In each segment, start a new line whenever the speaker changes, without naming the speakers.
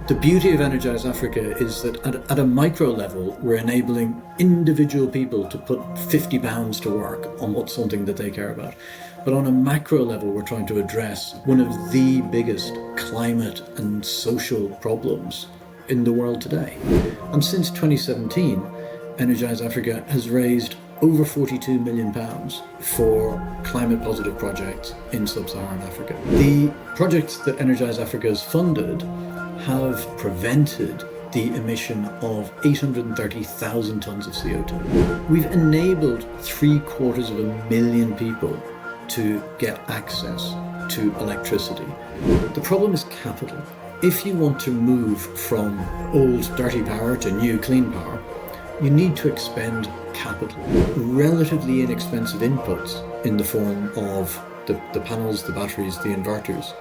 The beauty of Energise Africa is that at a micro level, we're enabling individual people to put £50 to work on what's something that they care about. But on a macro level, we're trying to address one of the biggest climate and social problems in the world today. And since 2017, Energise Africa has raised over £42 million for climate positive projects in sub-Saharan Africa. The projects that Energise Africa has funded have prevented the emission of 830,000 tonnes of CO2. We've enabled 750,000 people to get access to electricity. The problem is capital. If you want to move from old dirty power to new clean power, you need to expend capital. Relatively inexpensive inputs in the form of the panels, the batteries, the inverters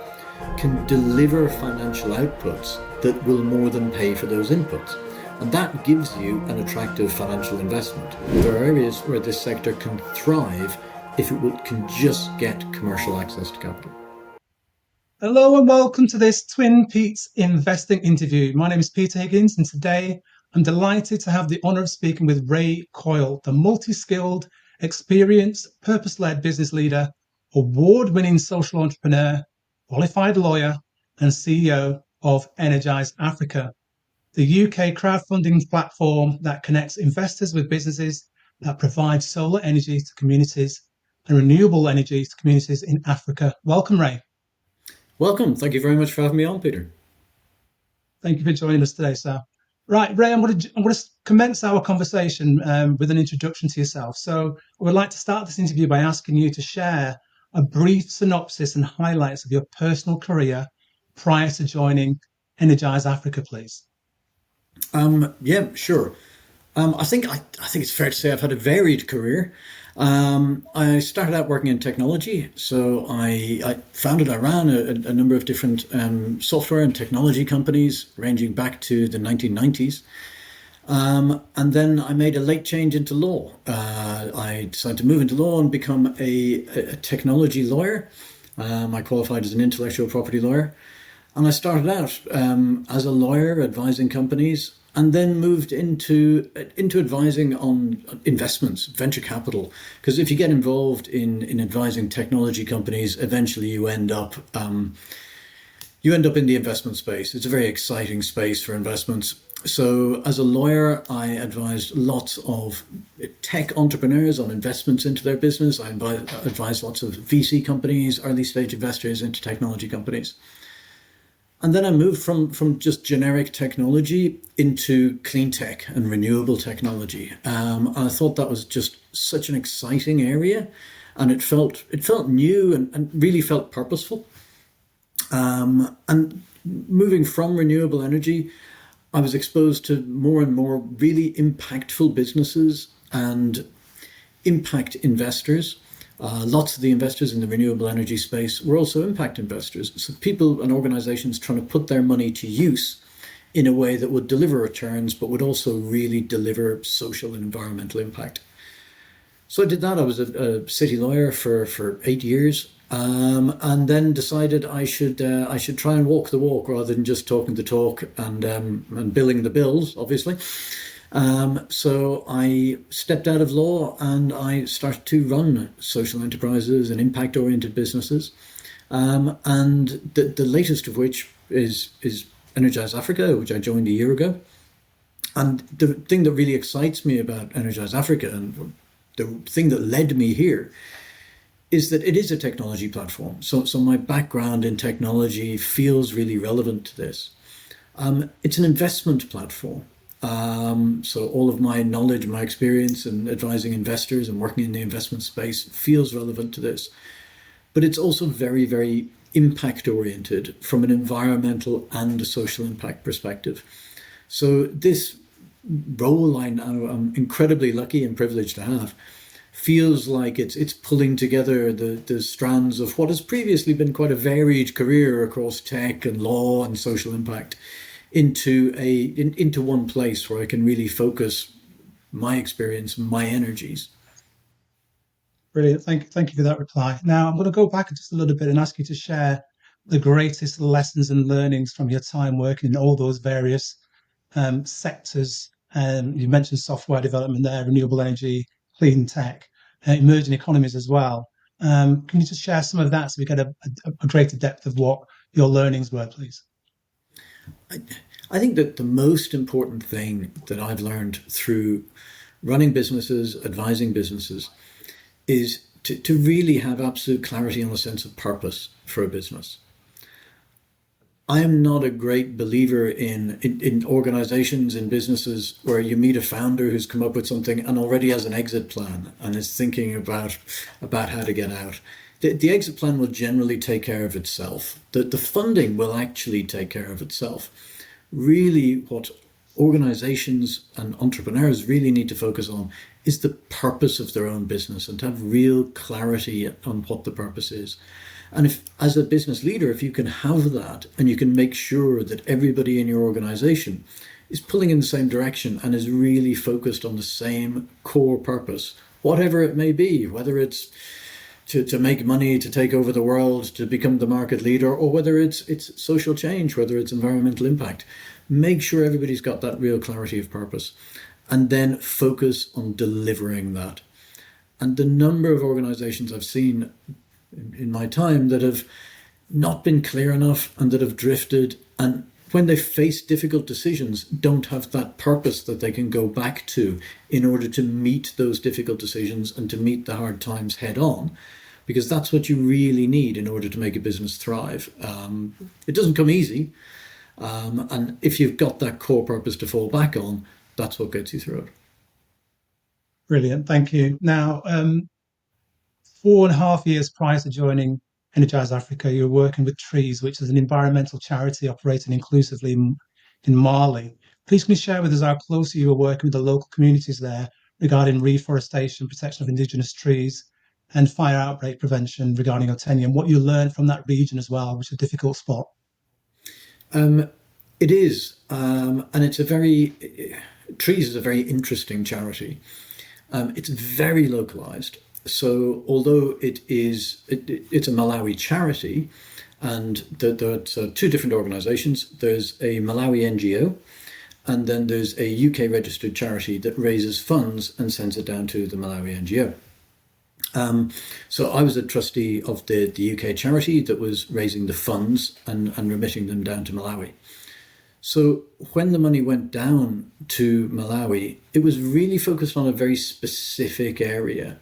can deliver financial outputs that will more than pay for those inputs. And that gives you an attractive financial investment. There are areas where this sector can thrive if it can just get commercial access to capital.
Hello and welcome to this Twin Peaks investing interview. My name is Peter Higgins, and today I'm delighted to have the honour of speaking with Ray Coyle, the multi-skilled, experienced, purpose-led business leader, award-winning social entrepreneur, qualified lawyer, and CEO of Energise Africa, the UK crowdfunding platform that connects investors with businesses that provide solar energy to communities and renewable energy to communities in Africa. Welcome, Ray.
Welcome. Thank you very much for having me on, Peter.
Thank you for joining us today, sir. Right, Ray, I'm going to commence our conversation with an introduction to yourself. So I would like to start this interview by asking you to share a brief synopsis and highlights of your personal career prior to joining Energise Africa, please.
Yeah, sure. I think it's fair to say I've had a varied career. I started out working in technology, so I ran a number of different software and technology companies ranging back to the 1990s. And then I made a late change into law. I decided to move into law and become a technology lawyer. I qualified as an intellectual property lawyer. And I started out as a lawyer advising companies, and then moved into advising on investments, venture capital. Because if you get involved in advising technology companies, eventually you end up in the investment space. It's a very exciting space for investments. So as a lawyer, I advised lots of tech entrepreneurs on investments into their business. I advised lots of VC companies, early stage investors into technology companies. And then I moved from just generic technology into clean tech and renewable technology. I thought that was just such an exciting area, and it felt new and really felt purposeful. And moving from renewable energy, I was exposed to more and more really impactful businesses and impact investors. Lots of the investors in the renewable energy space were also impact investors. So people and organizations trying to put their money to use in a way that would deliver returns, but would also really deliver social and environmental impact. So I did that. I was a city lawyer for 8 years, and then decided I should try and walk the walk rather than just talking the talk and billing the bills, obviously. So I stepped out of law and I started to run social enterprises and impact-oriented businesses. And the latest of which is Energise Africa, which I joined a year ago. And the thing that really excites me about Energise Africa, and the thing that led me here, is that it is a technology platform. So my background in technology feels really relevant to this. It's an investment platform. So all of my knowledge, my experience in advising investors and working in the investment space feels relevant to this. But it's also very, very impact oriented from an environmental and a social impact perspective. So this role I'm incredibly lucky and privileged to have feels like it's pulling together the strands of what has previously been quite a varied career across tech and law and social impact into one place where I can really focus my experience, my energies.
Brilliant. Thank you for that reply. Now I'm going to go back just a little bit and ask you to share the greatest lessons and learnings from your time working in all those various sectors? You mentioned software development there, renewable energy, clean tech, emerging economies as well. Can you just share some of that so we get a greater depth of what your learnings were, please?
I think that the most important thing that I've learned through running businesses, advising businesses, is to really have absolute clarity on a sense of purpose for a business. I am not a great believer in organizations, in businesses where you meet a founder who's come up with something and already has an exit plan and is thinking about how to get out. The exit plan will generally take care of itself. The funding will actually take care of itself. Really, what organizations and entrepreneurs really need to focus on is the purpose of their own business and to have real clarity on what the purpose is. And if, as a business leader, if you can have that and you can make sure that everybody in your organization is pulling in the same direction and is really focused on the same core purpose, whatever it may be, whether it's to make money, to take over the world, to become the market leader, or whether it's social change, whether it's environmental impact, make sure everybody's got that real clarity of purpose and then focus on delivering that. And the number of organizations I've seen in my time that have not been clear enough and that have drifted, and when they face difficult decisions, don't have that purpose that they can go back to in order to meet those difficult decisions and to meet the hard times head on, because that's what you really need in order to make a business thrive. It doesn't come easy. And if you've got that core purpose to fall back on, that's what gets you through it.
Brilliant. Thank you. Now, 4.5 years prior to joining Energise Africa, you were working with Trees, which is an environmental charity operating inclusively in Mali. Please can you share with us how closely you were working with the local communities there regarding reforestation, protection of indigenous trees, and fire outbreak prevention regarding Otenia, and what you learned from that region as well, which is a difficult spot?
It is, and it's Trees is a very interesting charity. It's very localized. So although it's a Malawi charity, and there's two different organizations. There's a Malawi NGO, and then there's a UK registered charity that raises funds and sends it down to the Malawi NGO. So I was a trustee of the UK charity that was raising the funds and remitting them down to Malawi. So when the money went down to Malawi, it was really focused on a very specific area.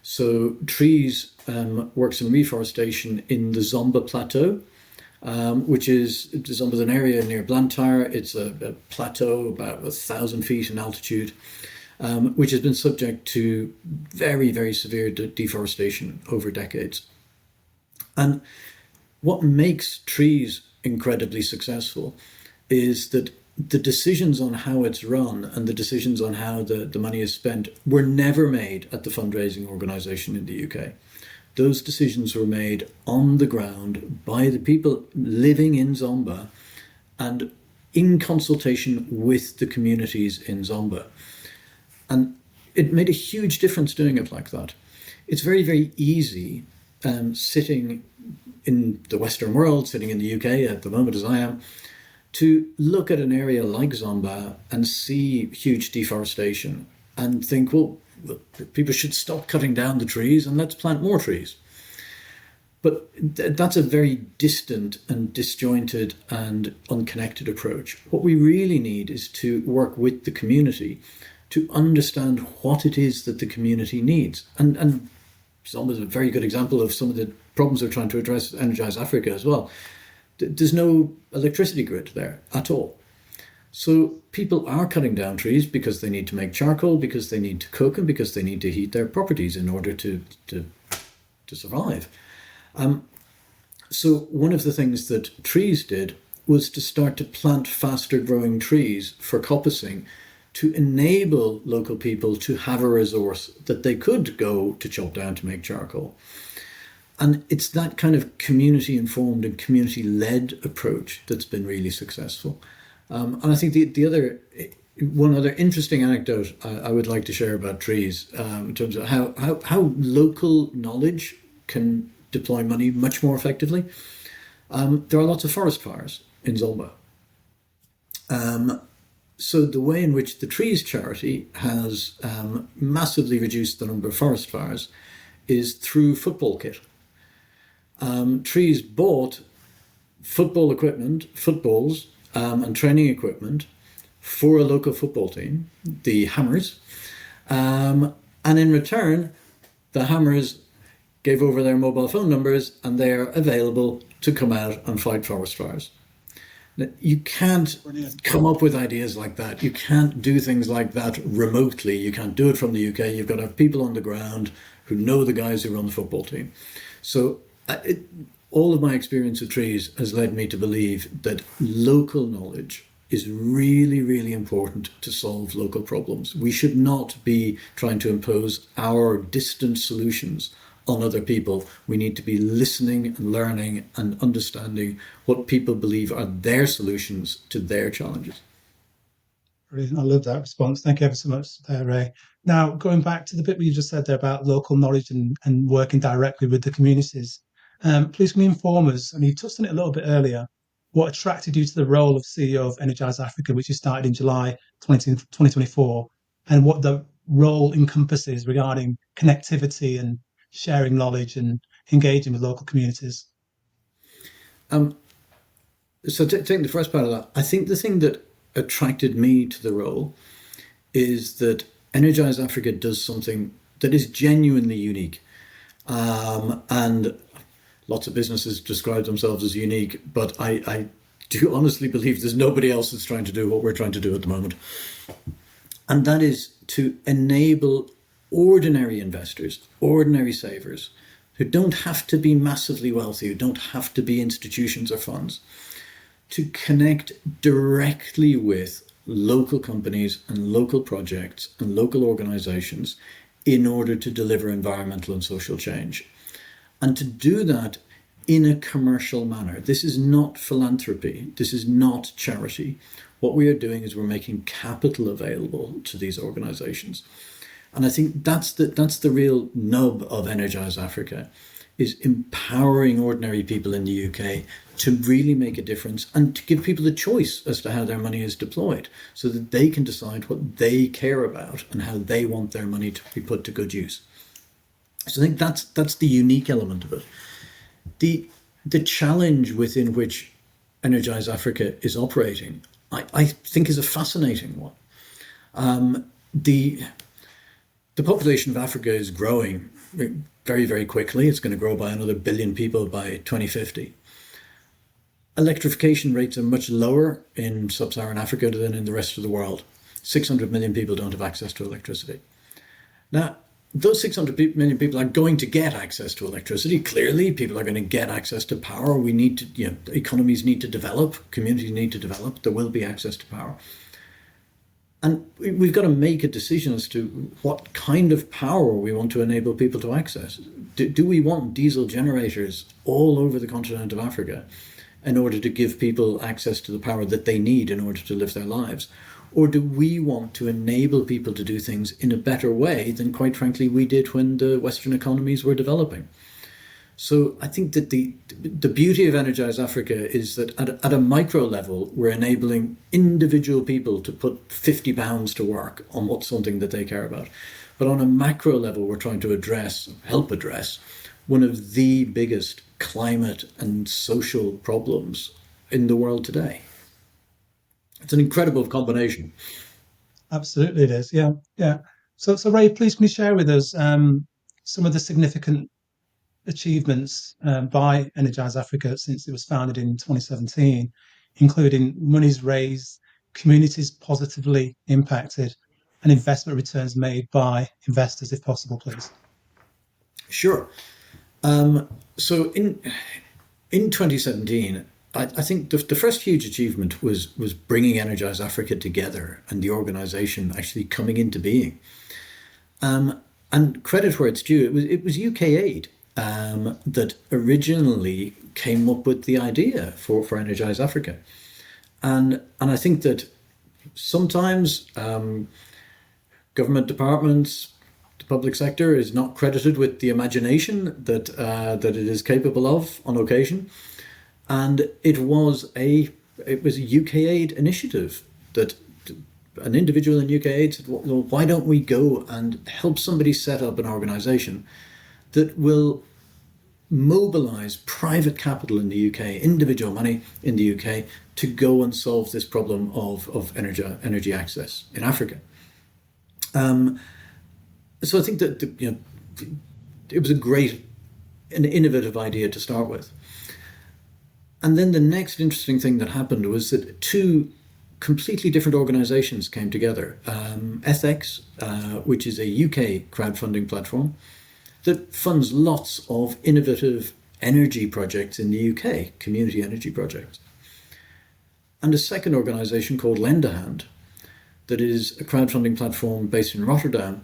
So Trees works in reforestation in the Zomba Plateau, which is Zomba's an area near Blantyre. It's a plateau about 1,000 feet in altitude, which has been subject to very, very severe deforestation over decades. And what makes Trees incredibly successful is that the decisions on how it's run and the decisions on how the money is spent were never made at the fundraising organisation in the UK. Those decisions were made on the ground by the people living in Zomba and in consultation with the communities in Zomba. And it made a huge difference doing it like that. It's very, very easy sitting in the Western world, sitting in the UK at the moment as I am, to look at an area like Zomba and see huge deforestation and think, well, people should stop cutting down the trees and let's plant more trees. But that's a very distant and disjointed and unconnected approach. What we really need is to work with the community to understand what it is that the community needs. And Zomba is a very good example of some of the problems we're trying to address at Energise Africa as well. There's no electricity grid there at all. So people are cutting down trees because they need to make charcoal, because they need to cook, and because they need to heat their properties in order to survive. So one of the things that Trees did was to start to plant faster growing trees for coppicing to enable local people to have a resource that they could go to chop down to make charcoal. And it's that kind of community-informed and community-led approach that's been really successful. And I think one other interesting anecdote I would like to share about Trees in terms of how local knowledge can deploy money much more effectively. There are lots of forest fires in Zomba. So the way in which the Trees charity has massively reduced the number of forest fires is through football kit. Trees bought football equipment, footballs, and training equipment for a local football team, the Hammers. And in return, the Hammers gave over their mobile phone numbers, and they are available to come out and fight forest fires. Now, you can't come up with ideas like that. You can't do things like that remotely. You can't do it from the UK. You've got to have people on the ground who know the guys who run the football team. So all of my experience with Trees has led me to believe that local knowledge is really, really important to solve local problems. We should not be trying to impose our distant solutions on other people. We need to be listening and learning and understanding what people believe are their solutions to their challenges.
Brilliant. I love that response. Thank you ever so much there, Ray. Now, going back to the bit where you just said there about local knowledge and working directly with the communities, please can you inform us, and you touched on it a little bit earlier, what attracted you to the role of CEO of Energise Africa, which you started in July 2024, and what the role encompasses regarding connectivity and sharing knowledge and engaging with local communities?
So taking the first part of that, I think the thing that attracted me to the role is that Energise Africa does something that is genuinely unique. And lots of businesses describe themselves as unique, but I do honestly believe there's nobody else that's trying to do what we're trying to do at the moment. And that is to enable ordinary investors, ordinary savers, who don't have to be massively wealthy, who don't have to be institutions or funds, to connect directly with local companies and local projects and local organizations in order to deliver environmental and social change. And to do that in a commercial manner. This is not philanthropy. This is not charity. What we are doing is we're making capital available to these organizations. And I think that's the real nub of Energise Africa, is empowering ordinary people in the UK to really make a difference and to give people the choice as to how their money is deployed so that they can decide what they care about and how they want their money to be put to good use. So I think that's the unique element of it. The challenge within which Energise Africa is operating, I think, is a fascinating one. The population of Africa is growing very, very quickly. It's going to grow by another 1 billion people by 2050. Electrification rates are much lower in sub-Saharan Africa than in the rest of the world. 600 million people don't have access to electricity. Now, those 600 million people are going to get access to electricity. Clearly, people are going to get access to power. We need to, economies need to develop, communities need to develop. There will be access to power. And we've got to make a decision as to what kind of power we want to enable people to access. Do we want diesel generators all over the continent of Africa in order to give people access to the power that they need in order to live their lives? Or do we want to enable people to do things in a better way than, quite frankly, we did when the Western economies were developing? So I think that the beauty of Energise Africa is that at a micro level, we're enabling individual people to put £50 to work on what's something that they care about. But on a macro level, we're trying to help address one of the biggest climate and social problems in the world today. It's an incredible combination.
Absolutely, it is. Yeah. So Ray, please can you share with us some of the significant achievements by Energise Africa since it was founded in 2017, including monies raised, communities positively impacted, and investment returns made by investors, if possible, please?
Sure. So in 2017, I think the first huge achievement was bringing Energise Africa together and the organisation actually coming into being. And credit where it's due, it was UK Aid that originally came up with the idea for Energise Africa. And I think that sometimes government departments, the public sector, is not credited with the imagination that it is capable of on occasion. And it was a UK aid initiative that an individual in UK aid said, well, why don't we go and help somebody set up an organisation that will mobilise private capital in the UK, individual money in the UK, to go and solve this problem of energy access in Africa. So I think that it was an innovative idea to start with. And then the next interesting thing that happened was that two completely different organisations came together. EthX, which is a UK crowdfunding platform that funds lots of innovative energy projects in the UK, community energy projects. And a second organisation called Lend a Hand, that is a crowdfunding platform based in Rotterdam.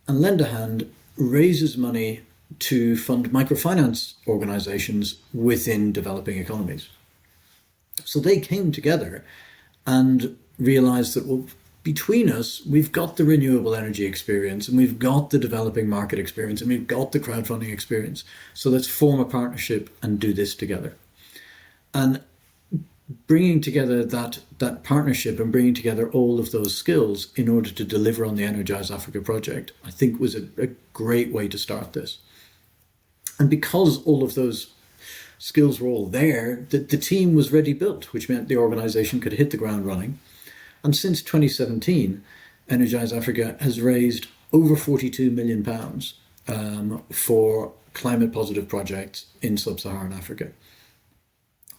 And Lend a Hand raises money to fund microfinance organisations within developing economies. So they came together and realised that, well, between us, we've got the renewable energy experience and we've got the developing market experience and we've got the crowdfunding experience. So let's form a partnership and do this together. And bringing together that partnership and bringing together all of those skills in order to deliver on the Energise Africa project, I think was a great way to start this. And because all of those skills were all there, the team was ready built, which meant the organisation could hit the ground running. And since 2017, Energise Africa has raised over £42 million for climate positive projects in sub-Saharan Africa.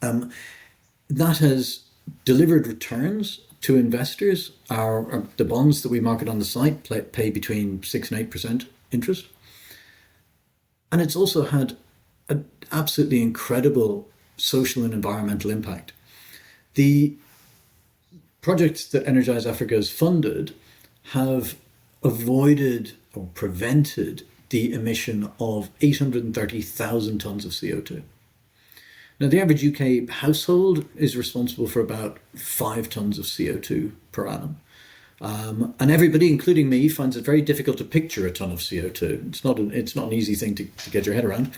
That has delivered returns to investors. The bonds that we market on the site pay between 6 and 8% interest. And it's also had an absolutely incredible social and environmental impact. The projects that Energise Africa has funded have avoided or prevented the emission of 830,000 tonnes of CO2. Now, the average UK household is responsible for about 5 tonnes of CO2 per annum. And everybody, including me, finds it very difficult to picture a tonne of CO2. It's not an easy thing to get your head around.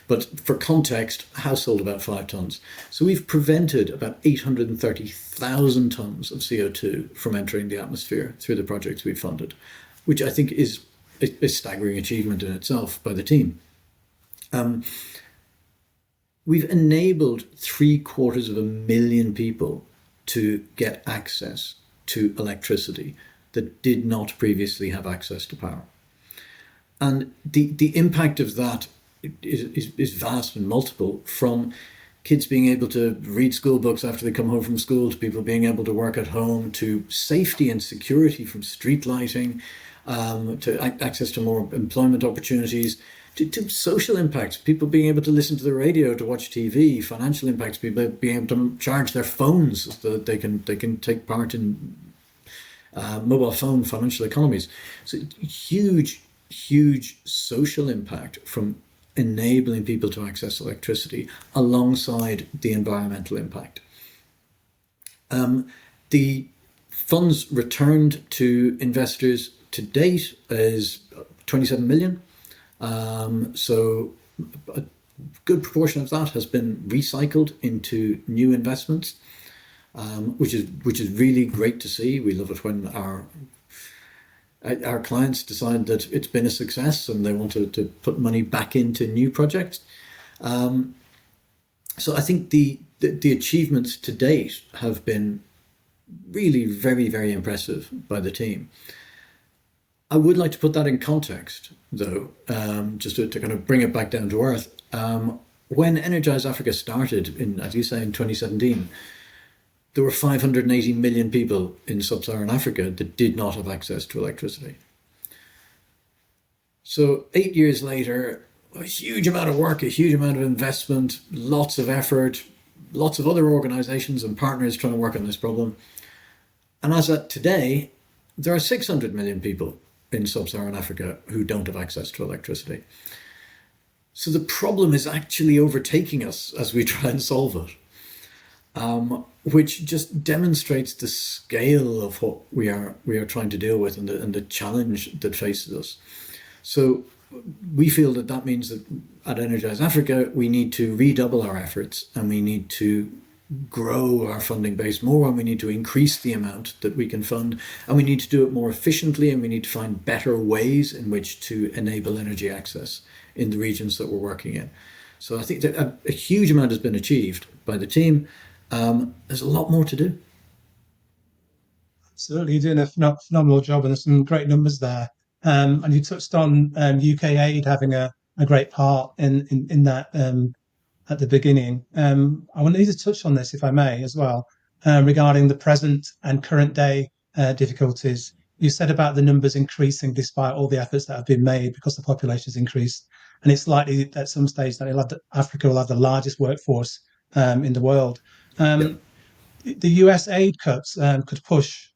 But for context, household about 5 tonnes. So we've prevented about 830,000 tonnes of CO2 from entering the atmosphere through the projects we've funded, which I think is a staggering achievement in itself by the team. We've enabled 750,000 people to get access to electricity that did not previously have access to power. And the impact of that is vast and multiple, from kids being able to read school books after they come home from school, to people being able to work at home, to safety and security from street lighting, to access to more employment opportunities, to social impacts, people being able to listen to the radio, to watch TV, financial impacts, people being able to charge their phones so that they can take part in mobile phone financial economies. So huge social impact from enabling people to access electricity alongside the environmental impact. The funds returned to investors to date is 27 million. So a good proportion of that has been recycled into new investments, which is really great to see. We love it when our clients decide that it's been a success and they want to put money back into new projects. So I think the achievements to date have been really very, very impressive by the team. I would like to put that in context, though, just to kind of bring it back down to earth. When Energise Africa started, as you say, in 2017, there were 580 million people in sub-Saharan Africa that did not have access to electricity. So 8 years later, a huge amount of work, a huge amount of investment, lots of effort, lots of other organisations and partners trying to work on this problem. And as at today, there are 600 million people in sub-Saharan Africa who don't have access to electricity. So the problem is actually overtaking us as we try and solve it, which just demonstrates the scale of what we are trying to deal with and the challenge that faces us. So we feel that that means that at Energise Africa, we need to redouble our efforts, and we need to grow our funding base more, and we need to increase the amount that we can fund, and we need to do it more efficiently, and we need to find better ways in which to enable energy access in the regions that we're working in. So I think that a huge amount has been achieved by the team. There's a lot more to do.
Absolutely, you're doing a phenomenal job, and there's some great numbers there. And you touched on UK aid having a great part in that at the beginning. I want you to touch on this, if I may, as well, regarding the present and current day difficulties. You said about the numbers increasing despite all the efforts that have been made because the population has increased, and it's likely at some stage that Africa will have the largest workforce in the world.
Yep.
The US aid cuts could push,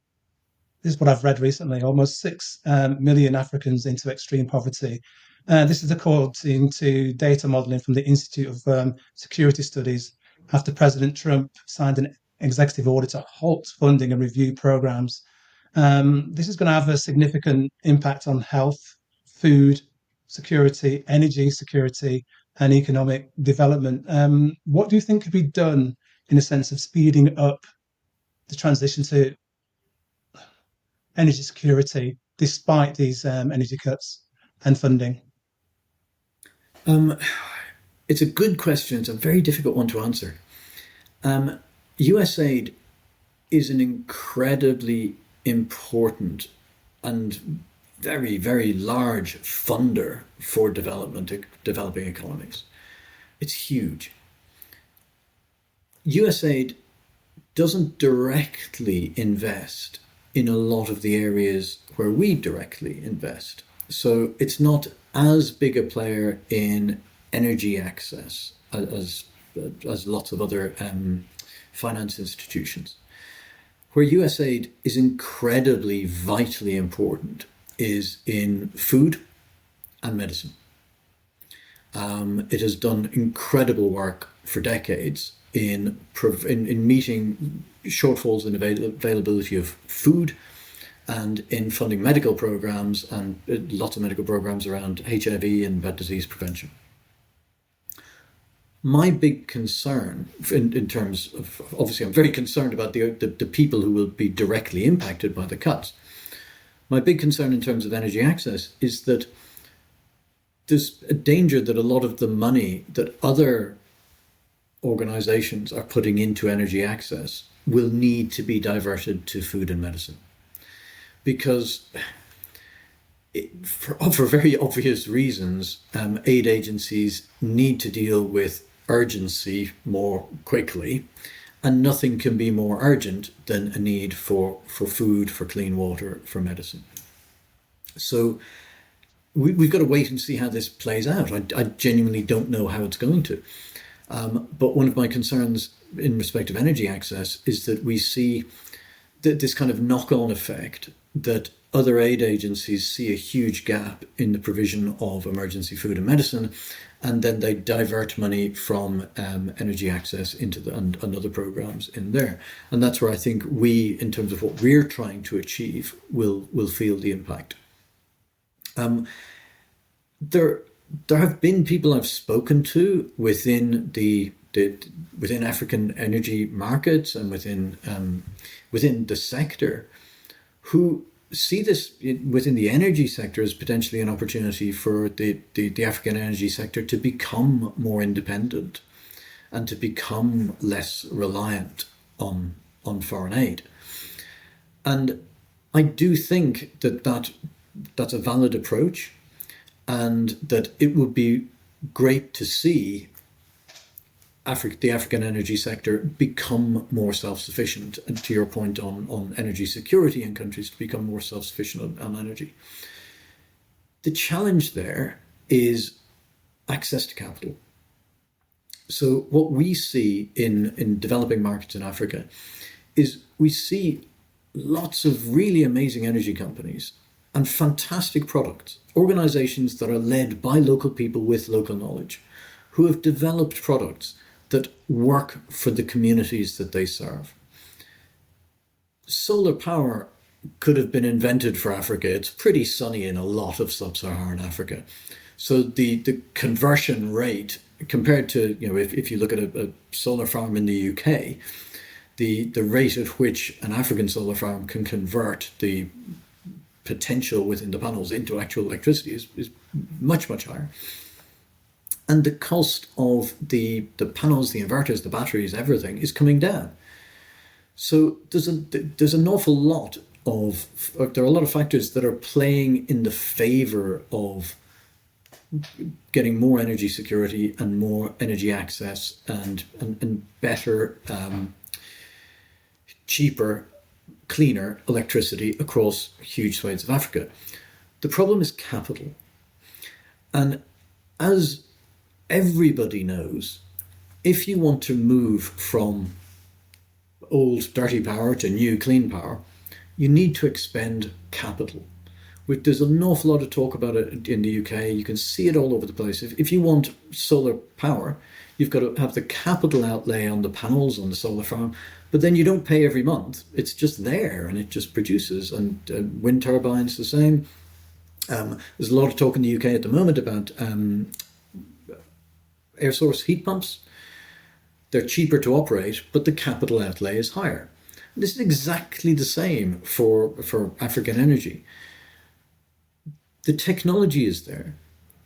this is what I've read recently, almost 6 million Africans into extreme poverty. This is according to data modeling from the Institute of Security Studies after President Trump signed an executive order to halt funding and review programs. This is going to have a significant impact on health, food security, energy security, and economic development. What do you think could be done in a sense of speeding up the transition to energy security despite these energy cuts and funding?
It's a good question. It's a very difficult one to answer. USAID is an incredibly important and very, very large funder for developing economies. It's huge. USAID doesn't directly invest in a lot of the areas where we directly invest. So it's not as big a player in energy access as lots of other finance institutions. Where USAID is incredibly, vitally important is in food and medicine. It has done incredible work for decades in meeting shortfalls in availability of food and in funding medical programs, and lots of medical programs around HIV and bad disease prevention. My big concern in terms of, obviously I'm very concerned about the people who will be directly impacted by the cuts. My big concern in terms of energy access is that there's a danger that a lot of the money that other organizations are putting into energy access will need to be diverted to food and medicine. Because for very obvious reasons, aid agencies need to deal with urgency more quickly, and nothing can be more urgent than a need for food, for clean water, for medicine. So we've got to wait and see how this plays out. I genuinely don't know how it's going to. But one of my concerns in respect of energy access is that we see this kind of knock-on effect that other aid agencies see a huge gap in the provision of emergency food and medicine, and then they divert money from energy access into and other programs in there. And that's where I think we, in terms of what we're trying to achieve, will feel the impact. There have been people I've spoken to within within African energy markets and within the sector who see this within the energy sector as potentially an opportunity for the African energy sector to become more independent and to become less reliant on foreign aid. And I do think that's a valid approach, and that it would be great to see the African energy sector become more self-sufficient, and to your point on energy security in countries to become more self-sufficient on energy. The challenge there is access to capital. So what we see in developing markets in Africa is we see lots of really amazing energy companies and fantastic products, organizations that are led by local people with local knowledge, who have developed products that work for the communities that they serve. Solar power could have been invented for Africa. It's pretty sunny in a lot of sub-Saharan Africa. So the conversion rate compared to, if you look at a solar farm in the UK, the rate at which an African solar farm can convert the potential within the panels into actual electricity is much, much higher. And the cost of the panels, the inverters, the batteries, everything is coming down. So there's an awful lot there are a lot of factors that are playing in the favor of getting more energy security and more energy access and better, cheaper, cleaner electricity across huge swathes of Africa. The problem is capital. And as everybody knows, if you want to move from old dirty power to new clean power, you need to expend capital. There's an awful lot of talk about it in the UK. You can see it all over the place. If you want solar power, you've got to have the capital outlay on the panels on the solar farm, but then you don't pay every month. It's just there and it just produces. And wind turbines, the same. There's a lot of talk in the UK at the moment about air source heat pumps. They're cheaper to operate, but the capital outlay is higher. This is exactly the same for African energy. The technology is there,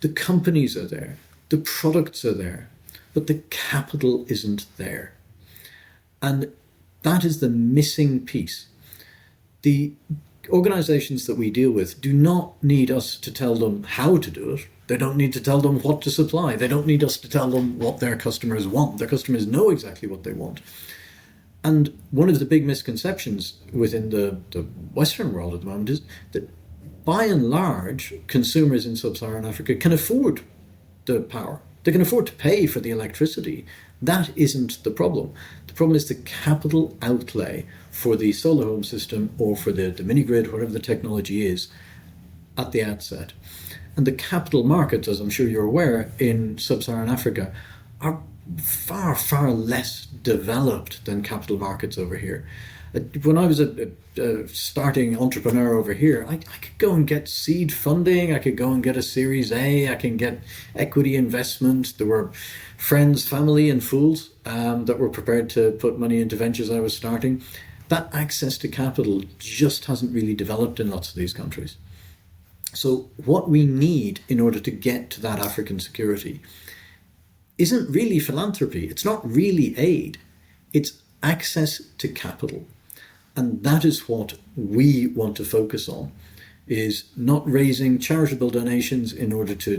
the companies are there, the products are there, but the capital isn't there. And that is the missing piece. The organizations that we deal with do not need us to tell them how to do it. They don't need to tell them what to supply. They don't need us to tell them what their customers want. Their customers know exactly what they want. And one of the big misconceptions within the Western world at the moment is that by and large, consumers in sub-Saharan Africa can afford the power. They can afford to pay for the electricity. That isn't the problem. The problem is the capital outlay for the solar home system or for the mini-grid, whatever the technology is, at the outset. And the capital markets, as I'm sure you're aware, in sub-Saharan Africa are far, far less developed than capital markets over here. When I was a starting entrepreneur over here, I could go and get seed funding, I could go and get a Series A, I can get equity investment. There were friends, family and fools that were prepared to put money into ventures I was starting. That access to capital just hasn't really developed in lots of these countries. So what we need in order to get to that African security isn't really philanthropy. It's not really aid. It's access to capital. And that is what we want to focus on, is not raising charitable donations in order to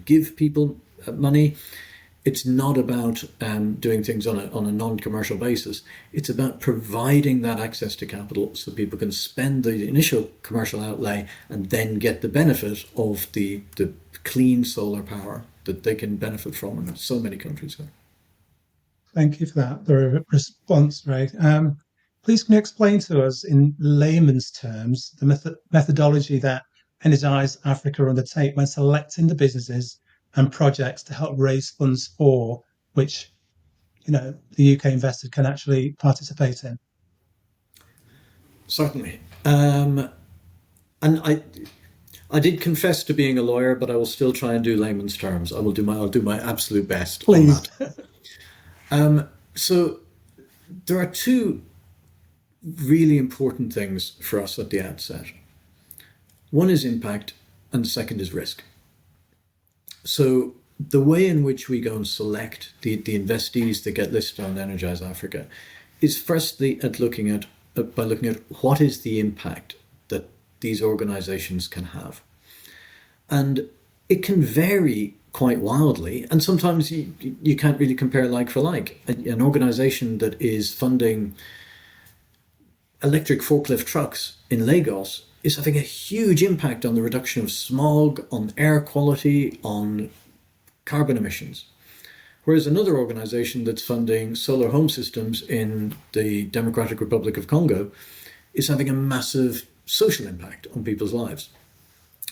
give people money. It's not about doing things on a non-commercial basis. It's about providing that access to capital so people can spend the initial commercial outlay and then get the benefit of the clean solar power that they can benefit from in so many countries.
Thank you for that, the response, Ray. Please can you explain to us in layman's terms the methodology that Energise Africa undertake when selecting the businesses and projects to help raise funds for which the UK investor can actually participate in?
Certainly. And I did confess to being a lawyer, but I will still try and do layman's terms. I'll do my absolute best.
Please.
On that. So there are two really important things for us at the outset. One is impact, and the second is risk. So the way in which we go and select the investees that get listed on Energise Africa is firstly by looking at what is the impact that these organizations can have. And it can vary quite wildly, and sometimes you can't really compare like for like. An organization that is funding electric forklift trucks in Lagos is having a huge impact on the reduction of smog, on air quality, on carbon emissions. Whereas another organization that's funding solar home systems in the Democratic Republic of Congo is having a massive social impact on people's lives.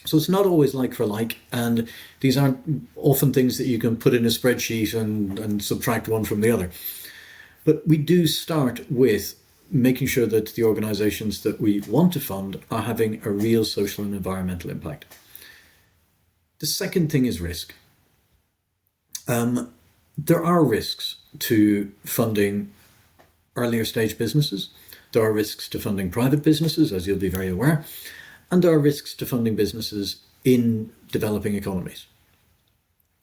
So it's not always like for like, and these aren't often things that you can put in a spreadsheet and subtract one from the other. But we do start with making sure that the organizations that we want to fund are having a real social and environmental impact. The second thing is risk. There are risks to funding earlier stage businesses. There are risks to funding private businesses, as you'll be very aware, and there are risks to funding businesses in developing economies.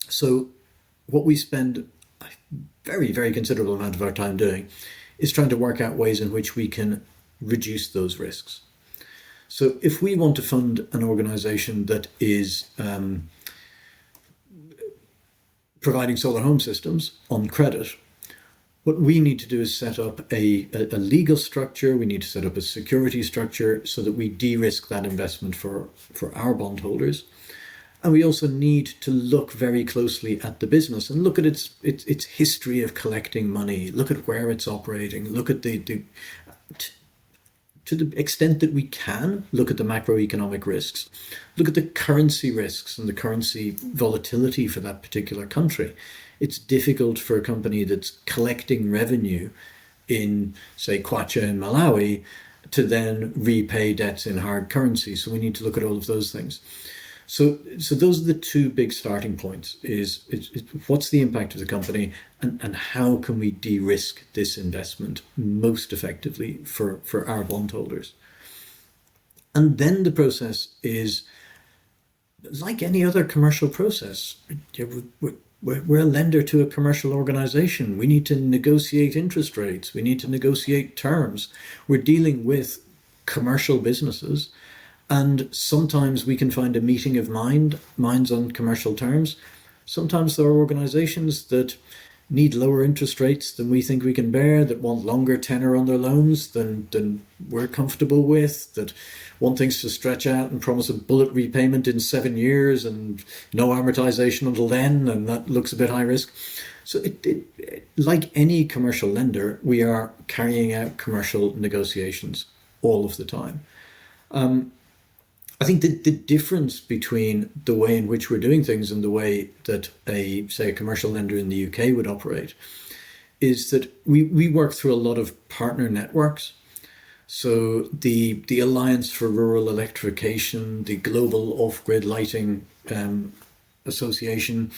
So what we spend a very, very considerable amount of our time doing is trying to work out ways in which we can reduce those risks. So if we want to fund an organization that is providing solar home systems on credit, what we need to do is set up a legal structure. We need to set up a security structure so that we de-risk that investment for our bondholders. And we also need to look very closely at the business and look at its history of collecting money, look at where it's operating, look at to the extent that we can, look at the macroeconomic risks, look at the currency risks and the currency volatility for that particular country. It's difficult for a company that's collecting revenue in, say, Kwacha in Malawi to then repay debts in hard currency. So we need to look at all of those things. So those are the two big starting points, is what's the impact of the company and how can we de-risk this investment most effectively for our bondholders. And then the process is like any other commercial process. We're a lender to a commercial organization. We need to negotiate interest rates. We need to negotiate terms. We're dealing with commercial businesses. And sometimes we can find a meeting of minds on commercial terms. Sometimes there are organizations that need lower interest rates than we think we can bear, that want longer tenor on their loans than we're comfortable with, that want things to stretch out and promise a bullet repayment in 7 years and no amortization until then, and that looks a bit high risk. So like any commercial lender, we are carrying out commercial negotiations all of the time. I think the difference between the way in which we're doing things and the way that a commercial lender in the UK would operate is that we work through a lot of partner networks. So the Alliance for Rural Electrification, the Global Off-Grid Lighting Association,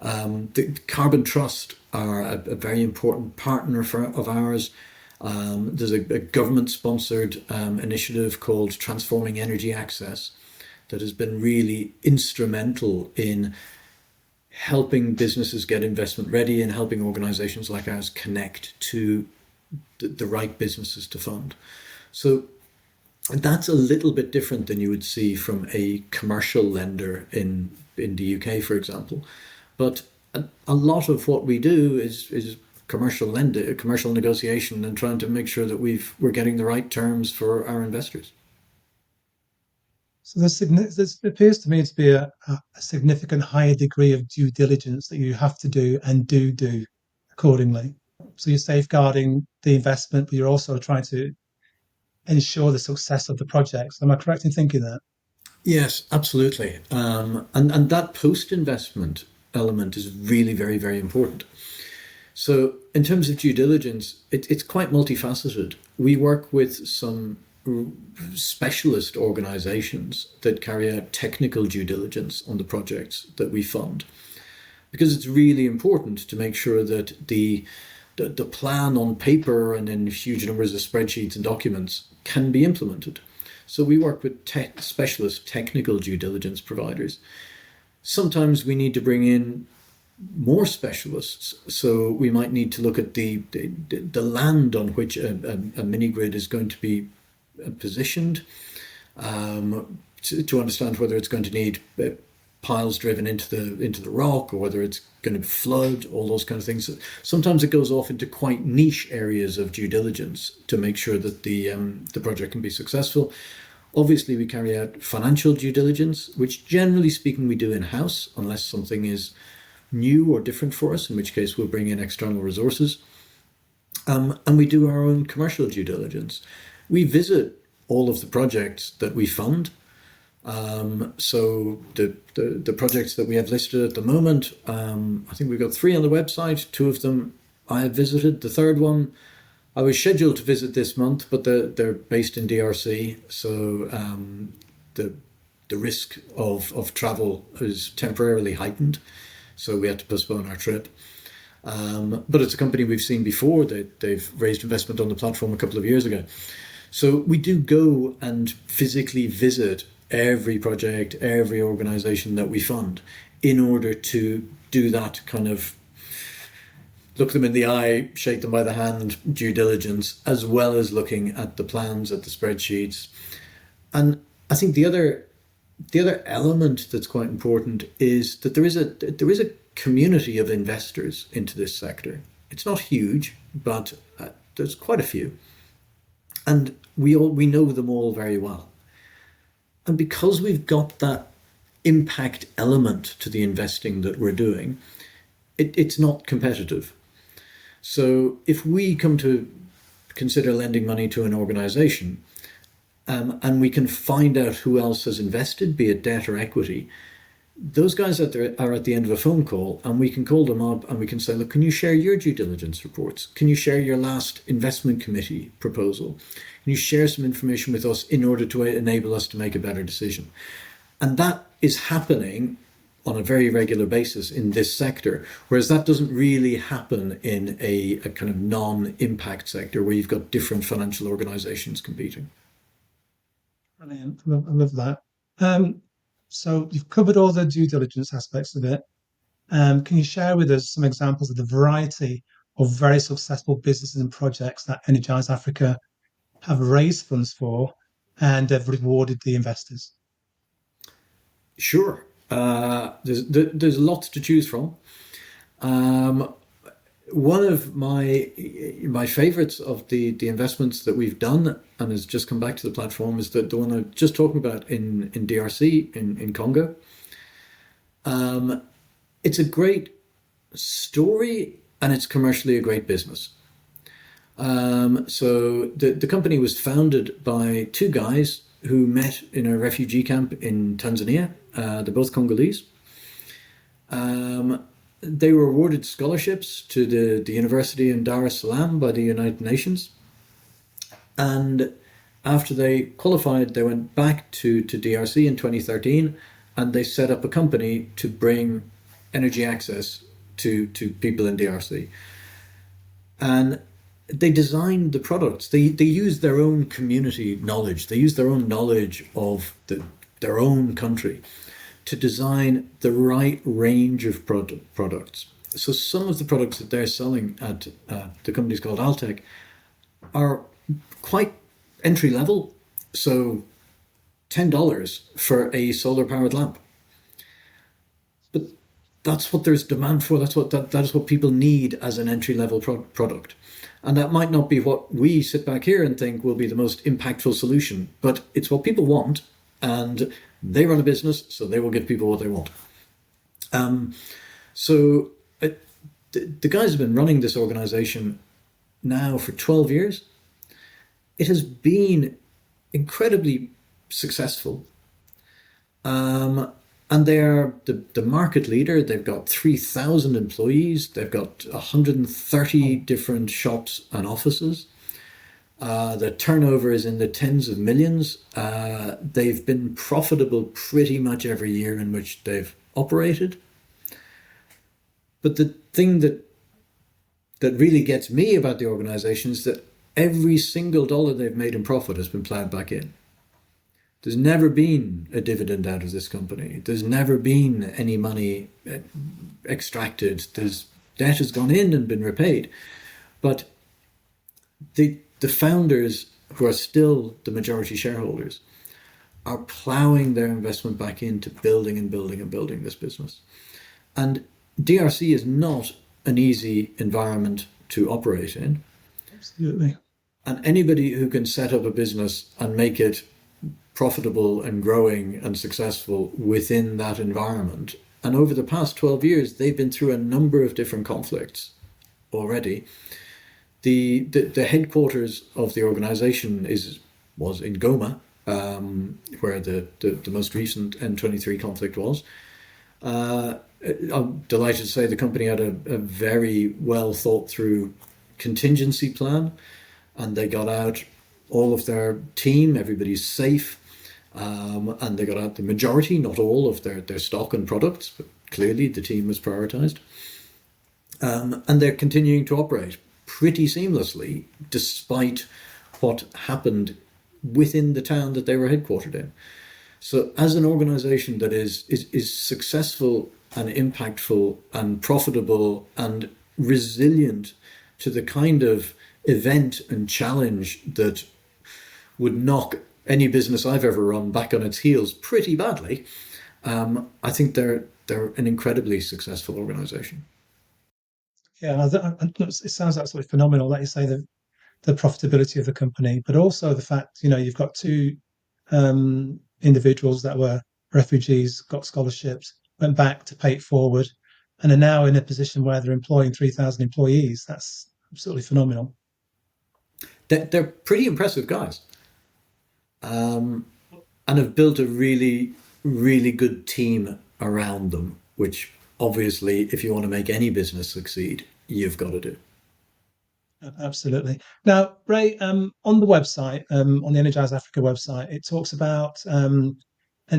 the Carbon Trust are a very important partner of ours. There's a government-sponsored initiative called Transforming Energy Access that has been really instrumental in helping businesses get investment ready and helping organizations like ours connect to the right businesses to fund. So that's a little bit different than you would see from a commercial lender in the UK, for example. But a lot of what we do is commercial negotiation and trying to make sure that we're getting the right terms for our investors.
So there appears to me to be a significant higher degree of due diligence that you have to do and do accordingly. So you're safeguarding the investment, but you're also trying to ensure the success of the projects. Am I correct in thinking that?
Yes, absolutely. And that post-investment element is really very, very important. So in terms of due diligence, it's quite multifaceted. We work with some specialist organizations that carry out technical due diligence on the projects that we fund, because it's really important to make sure that the plan on paper and in huge numbers of spreadsheets and documents can be implemented. So we work with specialist technical due diligence providers. Sometimes we need to bring in more specialists, so we might need to look at the land on which a mini grid is going to be positioned, to understand whether it's going to need piles driven into the rock or whether it's going to flood, all those kind of things. Sometimes it goes off into quite niche areas of due diligence to make sure that the project can be successful. Obviously, we carry out financial due diligence, which generally speaking we do in-house, unless something is new or different for us, in which case we'll bring in external resources. And we do our own commercial due diligence. We visit all of the projects that we fund. So the projects that we have listed at the moment, I think we've got 3 on the website. 2 of them I have visited. The third one I was scheduled to visit this month, but they're based in DRC. So the risk of travel is temporarily heightened, so we had to postpone our trip. But it's a company we've seen before. They've raised investment on the platform a couple of years ago. So we do go and physically visit every project, every organization that we fund in order to do that kind of look them in the eye, shake them by the hand, due diligence, as well as looking at the plans, at the spreadsheets. And I think the other element that's quite important is that there is a community of investors into this sector. It's not huge, but there's quite a few, and we know them all very well. And because we've got that impact element to the investing that we're doing, it's not competitive. So if we come to consider lending money to an organization, and we can find out who else has invested, be it debt or equity, those guys are at the end of a phone call, and we can call them up and we can say, look, can you share your due diligence reports? Can you share your last investment committee proposal? Can you share some information with us in order to enable us to make a better decision? And that is happening on a very regular basis in this sector, whereas that doesn't really happen in a kind of non-impact sector where you've got different financial organizations competing.
Brilliant. I love that. So you've covered all the due diligence aspects of it. Can you share with us some examples of the variety of very successful businesses and projects that Energise Africa have raised funds for and have rewarded the investors?
Sure. There's lots to choose from. One of my favorites of the investments that we've done and has just come back to the platform is the one I was just talking about in DRC, in Congo. It's a great story and it's commercially a great business. So the company was founded by two guys who met in a refugee camp in Tanzania. They're both Congolese. They were awarded scholarships to the university in Dar es Salaam by the United Nations. And after they qualified, they went back to DRC in 2013, and they set up a company to bring energy access to people in DRC. And they designed the products. They used their own community knowledge. They used their own knowledge of their own country to design the right range of products. So some of the products that they're selling at the company's called Altec are quite entry level. So $10 for a solar powered lamp. But that's what there's demand for. That is what people need as an entry level product. And that might not be what we sit back here and think will be the most impactful solution, but it's what people want, and they run a business, so they will give people what they want. The guys have been running this organization now for 12 years. It has been incredibly successful. And they're the market leader. They've got 3,000 employees. They've got 130 different shops and offices. The turnover is in the tens of millions. They've been profitable pretty much every year in which they've operated. But the thing that really gets me about the organization is that every single dollar they've made in profit has been plowed back in. There's never been a dividend out of this company. There's never been any money extracted. Debt has gone in and been repaid. But the founders, who are still the majority shareholders, are plowing their investment back into building and building and building this business. And DRC is not an easy environment to operate in.
Absolutely.
And anybody who can set up a business and make it profitable and growing and successful within that environment. And over the past 12 years, they've been through a number of different conflicts already. The headquarters of the organization was in Goma, where the most recent M23 conflict was. I'm delighted to say the company had a very well thought through contingency plan, and they got out all of their team. Everybody's safe. and they got out the majority, not all, of their stock and products, but clearly the team was prioritized. And they're continuing to operate pretty seamlessly despite what happened within the town that they were headquartered in. So as an organization that is successful and impactful and profitable and resilient to the kind of event and challenge that would knock any business I've ever run back on its heels pretty badly, I think they're an incredibly successful organization.
Yeah, it sounds absolutely phenomenal. Like you say, the profitability of the company, but also the fact, you've got two individuals that were refugees, got scholarships, went back to pay it forward, and are now in a position where they're employing 3,000 employees. That's absolutely phenomenal.
They're pretty impressive guys, and have built a really, really good team around them, which obviously, if you want to make any business succeed, you've got to do.
Absolutely. Now, Ray, on the website, on the Energize Africa website, it talks about an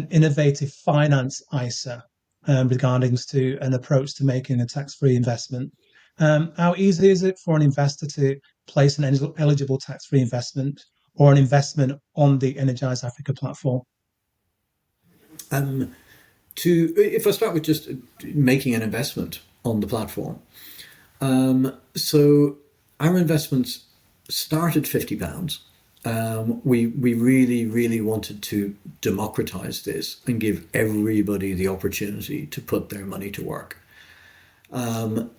innovative finance ISA regarding to an approach to making a tax-free investment. How easy is it for an investor to place an eligible tax-free investment or an investment on the Energize Africa platform?
If I start with just making an investment on the platform, so our investments start at £50. We really, really wanted to democratize this and give everybody the opportunity to put their money to work.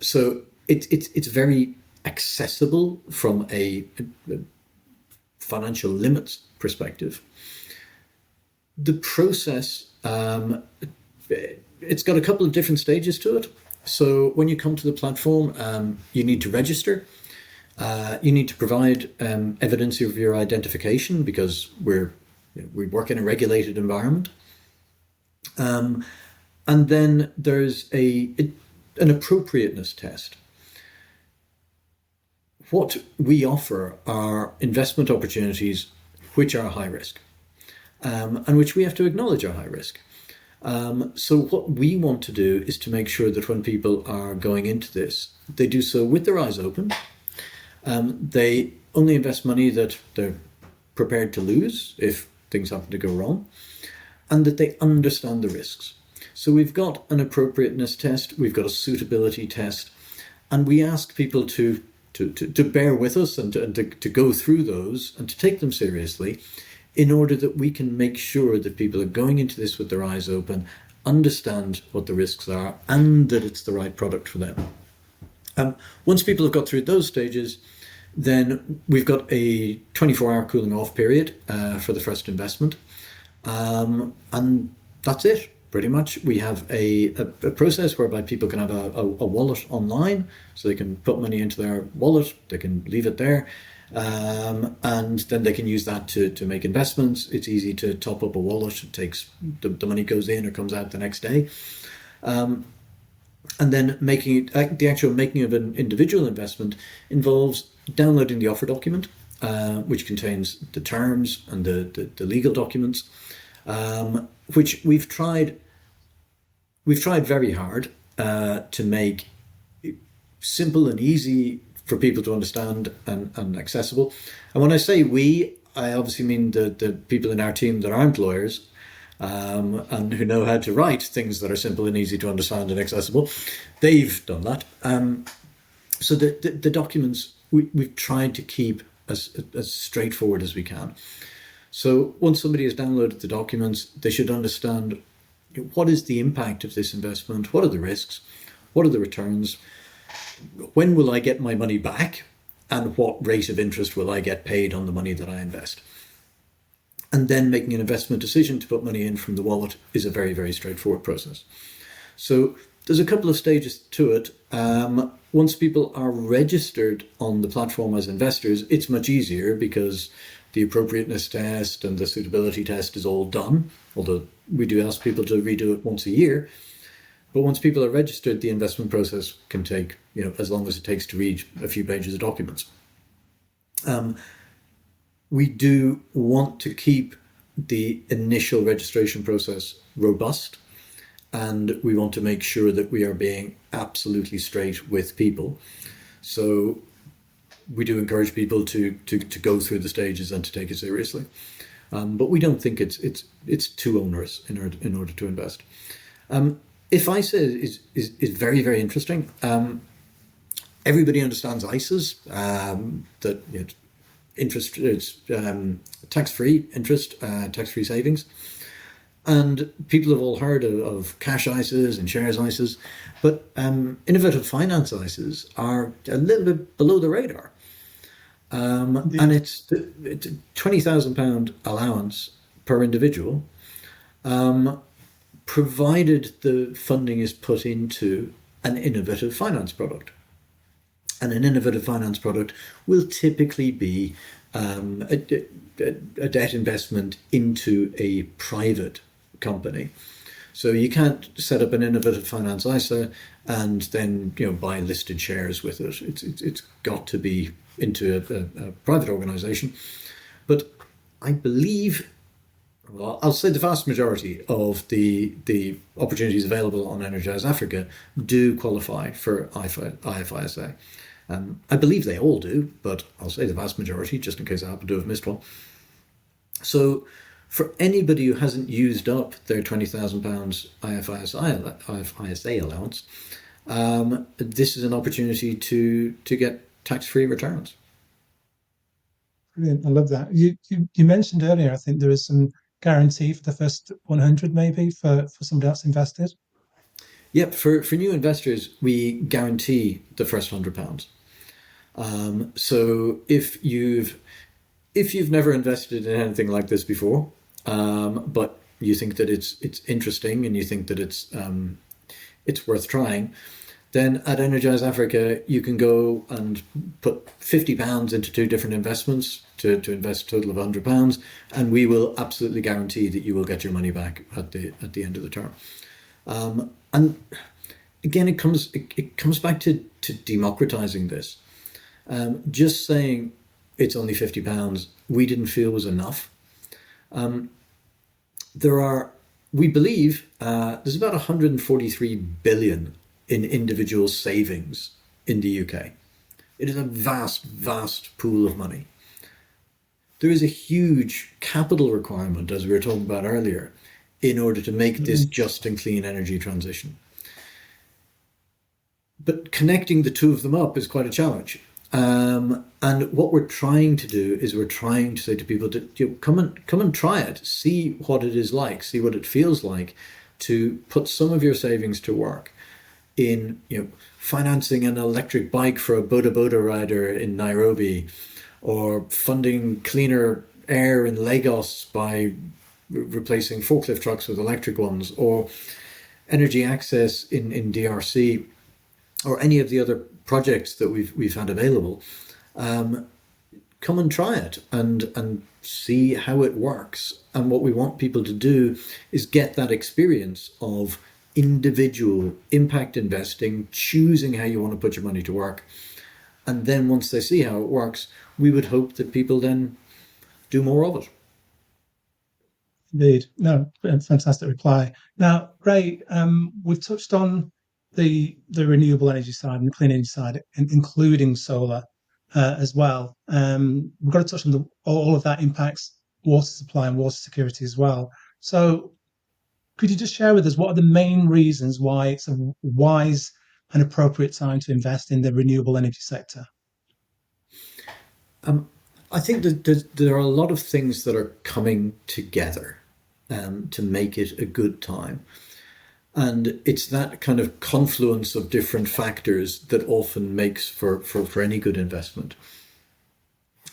So it's very accessible from a financial limits perspective. The process, it's got a couple of different stages to it. So when you come to the platform, you need to register. You need to provide evidence of your identification because we work in a regulated environment. And then there's an appropriateness test. What we offer are investment opportunities which are high risk, and which we have to acknowledge are high risk. So what we want to do is to make sure that when people are going into this, they do so with their eyes open. They only invest money that they're prepared to lose if things happen to go wrong, and that they understand the risks. So we've got an appropriateness test, we've got a suitability test, and we ask people to bear with us and to go through those and to take them seriously in order that we can make sure that people are going into this with their eyes open, understand what the risks are, and that it's the right product for them. Once people have got through those stages, then we've got a 24-hour cooling off period for the first investment. And that's it, pretty much. We have a process whereby people can have a wallet online, so they can put money into their wallet, they can leave it there, and then they can use that to make investments. It's easy to top up a wallet. It takes the money goes in or comes out the next day. And then the actual making of an individual investment involves downloading the offer document, which contains the terms and the legal documents, which we've tried very hard to make simple and easy for people to understand and accessible. And when I say we, I obviously mean the people in our team that aren't lawyers, and who know how to write things that are simple and easy to understand and accessible. They've done that. So the documents we've tried to keep as straightforward as we can. So once somebody has downloaded the documents, they should understand what is the impact of this investment, what are the risks, what are the returns, when will I get my money back, and what rate of interest will I get paid on the money that I invest. And then making an investment decision to put money in from the wallet is a very, very straightforward process. So there's a couple of stages to it. Once people are registered on the platform as investors, it's much easier because the appropriateness test and the suitability test is all done, although we do ask people to redo it once a year. But once people are registered, the investment process can take, as long as it takes to read a few pages of documents. We do want to keep the initial registration process robust, and we want to make sure that we are being absolutely straight with people. So we do encourage people to go through the stages and to take it seriously. But we don't think it's too onerous in order to invest. If ISA is very, very interesting. Everybody understands ISAs, that interest, it's tax-free interest, tax-free savings. And people have all heard of cash ISAs and shares ISAs, but innovative finance ISAs are a little bit below the radar. And it's a £20,000 allowance per individual, provided the funding is put into an innovative finance product. And an innovative finance product will typically be a debt investment into a private company. So you can't set up an innovative finance ISA and then buy listed shares with it. It's got to be into a private organization. But I believe, well, I'll say the vast majority of the opportunities available on Energise Africa do qualify for IFISA. I believe they all do, but I'll say the vast majority, just in case I happen to have missed one. So for anybody who hasn't used up their £20,000 IFISA allowance, this is an opportunity to get tax-free returns.
Brilliant. I love that. You mentioned earlier, I think there is some guarantee for the first 100 maybe for somebody else invested.
Yep, for new investors, we guarantee the first £100. So if you've never invested in anything like this before, but you think that it's interesting and you think that it's worth trying, then at Energise Africa you can go and put £50 into two different investments to invest a total of £100, and we will absolutely guarantee that you will get your money back at the end of the term. And again, it comes back to democratizing this. Just saying it's only £50, we didn't feel was enough. We believe there's about 143 billion in individual savings in the UK. It is a vast, vast pool of money. There is a huge capital requirement, as we were talking about earlier, in order to make this just and clean energy transition. But connecting the two of them up is quite a challenge. And what we're trying to do is we're trying to say to people to come and try it, see what it is like, see what it feels like to put some of your savings to work in financing an electric bike for a boda boda rider in Nairobi, or funding cleaner air in Lagos by replacing forklift trucks with electric ones, or energy access in DRC, or any of the other projects that we've had available. Come and try it and see how it works. And what we want people to do is get that experience of individual impact investing, choosing how you want to put your money to work. And then once they see how it works, we would hope that people then do more of it.
Indeed. No, fantastic reply. Now, Ray, we've touched on the renewable energy side and the clean energy side, including solar as well. We've got to touch on all of that impacts water supply and water security as well. So could you just share with us what are the main reasons why it's a wise and appropriate time to invest in the renewable energy sector?
I think that there are a lot of things that are coming together to make it a good time. And it's that kind of confluence of different factors that often makes for any good investment.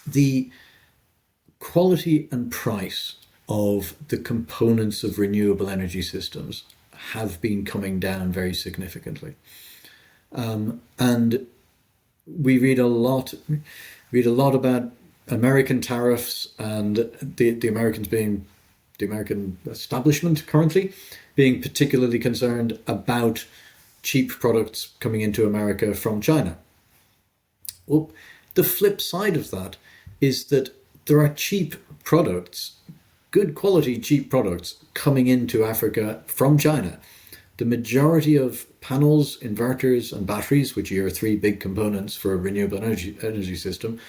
The quality and price of the components of renewable energy systems have been coming down very significantly. And we read a lot about American tariffs and the Americans being, the American establishment currently being particularly concerned about cheap products coming into America from China. Well, the flip side of that is that there are cheap products good quality, cheap products coming into Africa from China. The majority of panels, inverters, and batteries, which are your three big components for a renewable energy system,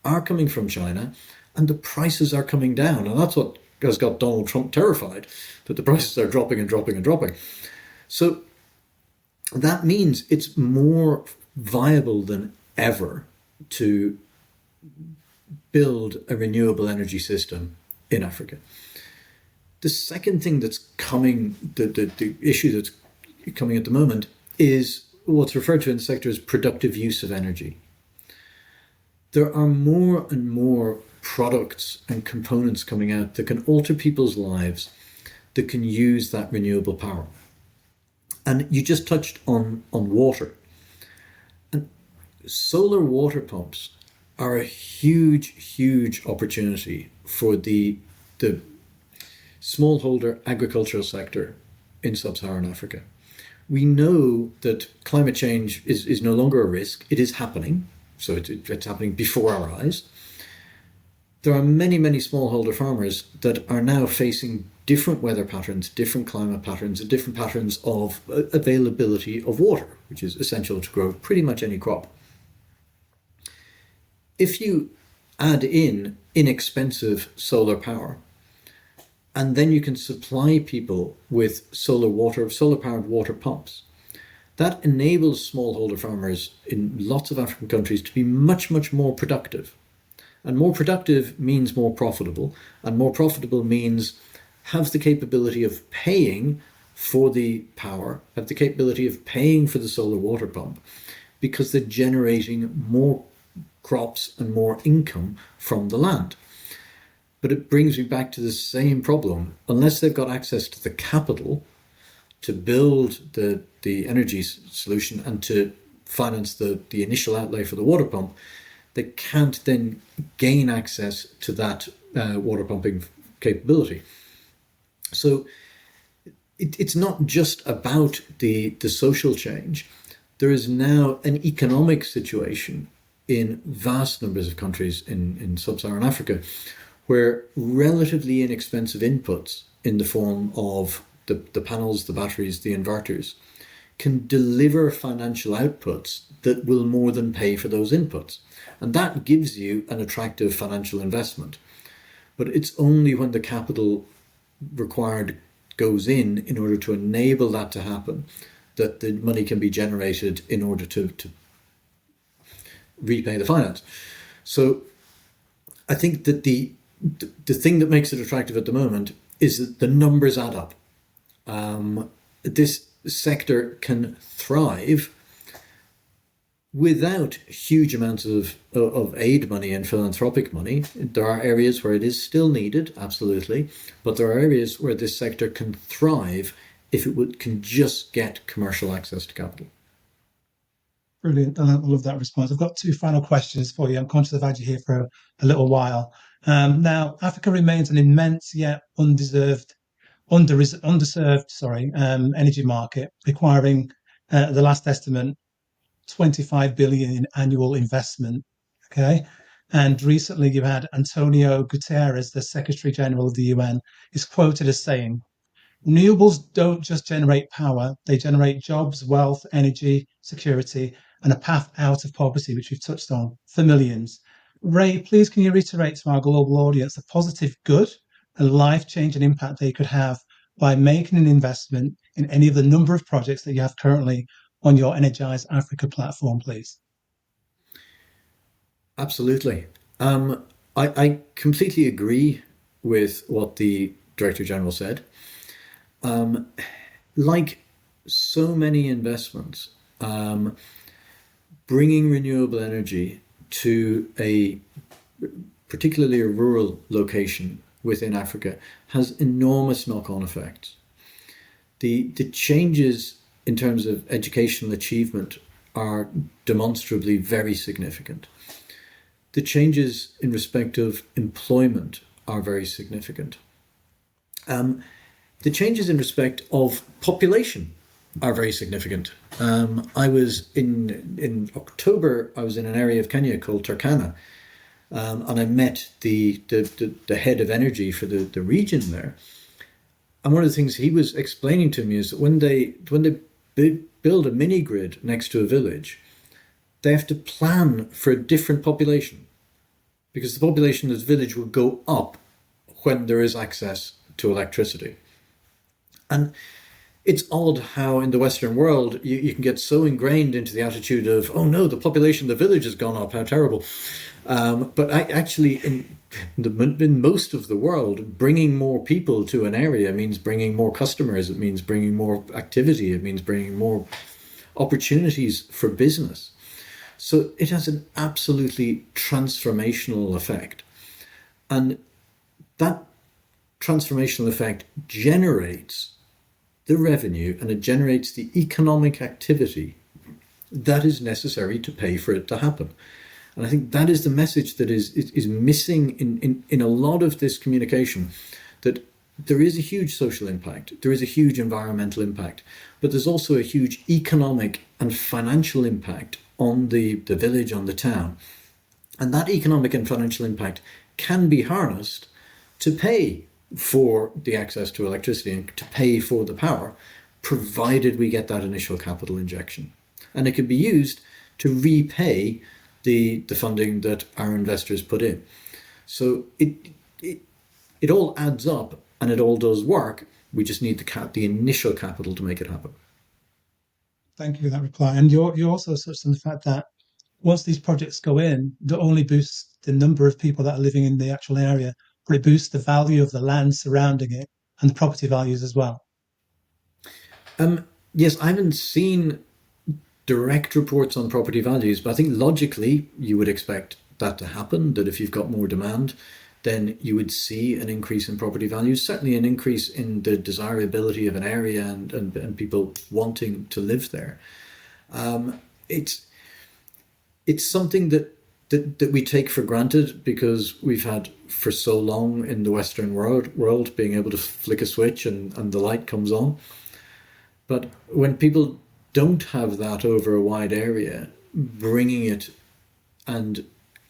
are coming from China, and the prices are coming down. And that's what has got Donald Trump terrified, that the prices are dropping and dropping and dropping. So that means it's more viable than ever to build a renewable energy system in Africa. The second thing that's coming, the issue that's coming at the moment, is what's referred to in the sector as productive use of energy. There are more and more products and components coming out that can alter people's lives, that can use that renewable power. And you just touched on water. And solar water pumps are a huge, huge opportunity for the smallholder agricultural sector in sub-Saharan Africa. We know that climate change is no longer a risk. It is happening. So it's happening before our eyes. There are many, many smallholder farmers that are now facing different weather patterns, different climate patterns, and different patterns of availability of water, which is essential to grow pretty much any crop. If you add in inexpensive solar power, and then you can supply people with solar-powered water pumps, that enables smallholder farmers in lots of African countries to be much, much more productive. And more productive means more profitable, and more profitable means have the capability of paying for the power, have the capability of paying for the solar water pump, because they're generating more crops and more income from the land. But it brings me back to the same problem. Unless they've got access to the capital to build the energy solution and to finance the initial outlay for the water pump, they can't then gain access to that water pumping capability. So it's not just about the social change. There is now an economic situation in vast numbers of countries in sub-Saharan Africa where relatively inexpensive inputs in the form of the panels, the batteries, the inverters can deliver financial outputs that will more than pay for those inputs. And that gives you an attractive financial investment. But it's only when the capital required goes in order to enable that to happen that the money can be generated in order to repay the finance. So I think that the thing that makes it attractive at the moment is that the numbers add up. This sector can thrive without huge amounts of aid money and philanthropic money. There are areas where it is still needed, absolutely, but there are areas where this sector can thrive if it can just get commercial access to capital.
Brilliant. I love that response. I've got two final questions for you. I'm conscious I've had you here for a little while. Now, Africa remains an immense yet underserved energy market, requiring the last estimate 25 billion in annual investment. Okay, and recently you had Antonio Guterres, the Secretary General of the UN, is quoted as saying, "Renewables don't just generate power; they generate jobs, wealth, energy, security, and a path out of poverty," which we've touched on, for millions. Ray, please can you reiterate to our global audience the positive good and life-changing impact they could have by making an investment in any of the number of projects that you have currently on your Energise Africa platform, please?
Absolutely. I completely agree with what the Director General said. Like so many investments, bringing renewable energy to particularly a rural location within Africa has enormous knock-on effects. The changes in terms of educational achievement are demonstrably very significant. The changes in respect of employment are very significant. The changes in respect of population are very significant. I was in October, I was in an area of Kenya called Turkana, and I met the head of energy for the region there. And one of the things he was explaining to me is that when they build a mini grid next to a village, they have to plan for a different population, because the population of the village will go up when there is access to electricity. And it's odd how in the Western world you can get so ingrained into the attitude of, oh no, the population of the village has gone up, how terrible. But actually, in most of the world, bringing more people to an area means bringing more customers, it means bringing more activity, it means bringing more opportunities for business. So it has an absolutely transformational effect. And that transformational effect generates the revenue, and it generates the economic activity that is necessary to pay for it to happen. And I think that is the message that is missing in a lot of this communication, that there is a huge social impact, there is a huge environmental impact, but there's also a huge economic and financial impact on the village, on the town. And that economic and financial impact can be harnessed to pay for the access to electricity and to pay for the power, provided we get that initial capital injection. And it can be used to repay the funding that our investors put in. So it all adds up and it all does work. We just need the initial capital to make it happen.
Thank you for that reply. And you also touched on the fact that once these projects go in, they only boost the number of people that are living in the actual area, but it boosts the value of the land surrounding it and the property values as well.
Yes, I haven't seen direct reports on property values, but I think logically you would expect that to happen, that if you've got more demand, then you would see an increase in property values, certainly an increase in the desirability of an area and people wanting to live there. It's something that we take for granted because we've had for so long in the Western world being able to flick a switch and the light comes on. But when people don't have that over a wide area, bringing it and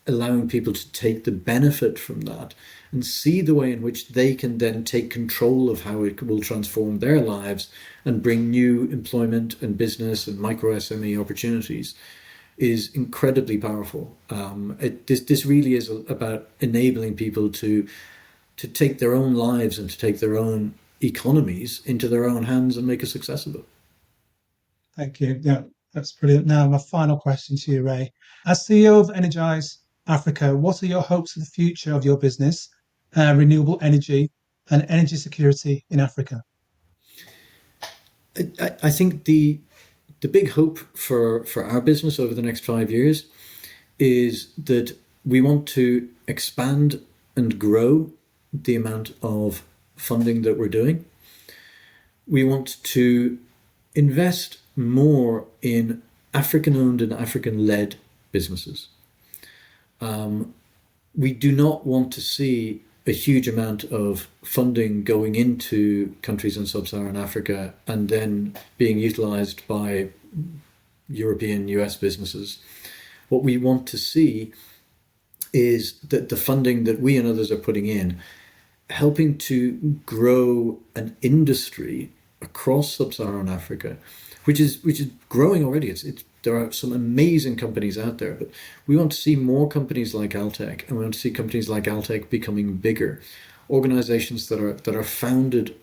allowing people to take the benefit from that and see the way in which they can then take control of how it will transform their lives and bring new employment and business and micro SME opportunities is incredibly powerful. This really is about enabling people to take their own lives and to take their own economies into their own hands and make a success of it.
Thank you. Yeah, that's brilliant. Now, my final question to you, Ray. As CEO of Energise Africa, what are your hopes for the future of your business, renewable energy and energy security in Africa?
I think the big hope for our business over the next 5 years is that we want to expand and grow the amount of funding that we're doing. We want to invest more in African-owned and African-led businesses. We do not want to see a huge amount of funding going into countries in sub-Saharan Africa and then being utilized by European, US businesses. What we want to see is that the funding that we and others are putting in, helping to grow an industry across sub-Saharan Africa, which is growing already. There are some amazing companies out there, but we want to see more companies like Altec, and we want to see companies like Altec becoming bigger, organizations that are founded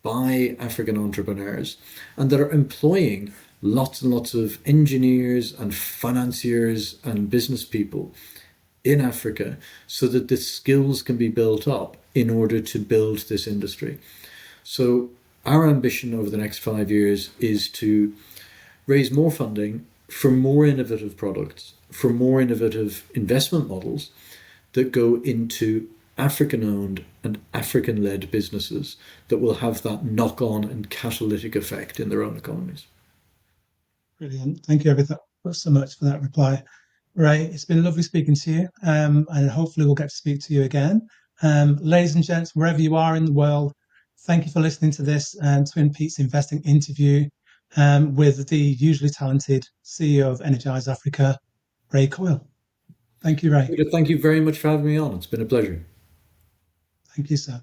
by African entrepreneurs and that are employing lots and lots of engineers and financiers and business people in Africa, so that the skills can be built up in order to build this industry. So our ambition over the next 5 years is to raise more funding for more innovative products, for more innovative investment models that go into African-owned and African-led businesses that will have that knock-on and catalytic effect in their own economies.
Brilliant. Thank you so much for that reply. Ray, it's been lovely speaking to you, and hopefully we'll get to speak to you again. Ladies and gents, wherever you are in the world, thank you for listening to this Twin Peaks Investing interview with the usually talented CEO of Energise Africa, Ray Coyle. Thank you, Ray.
Peter, thank you very much for having me on. It's been a pleasure.
Thank you, sir.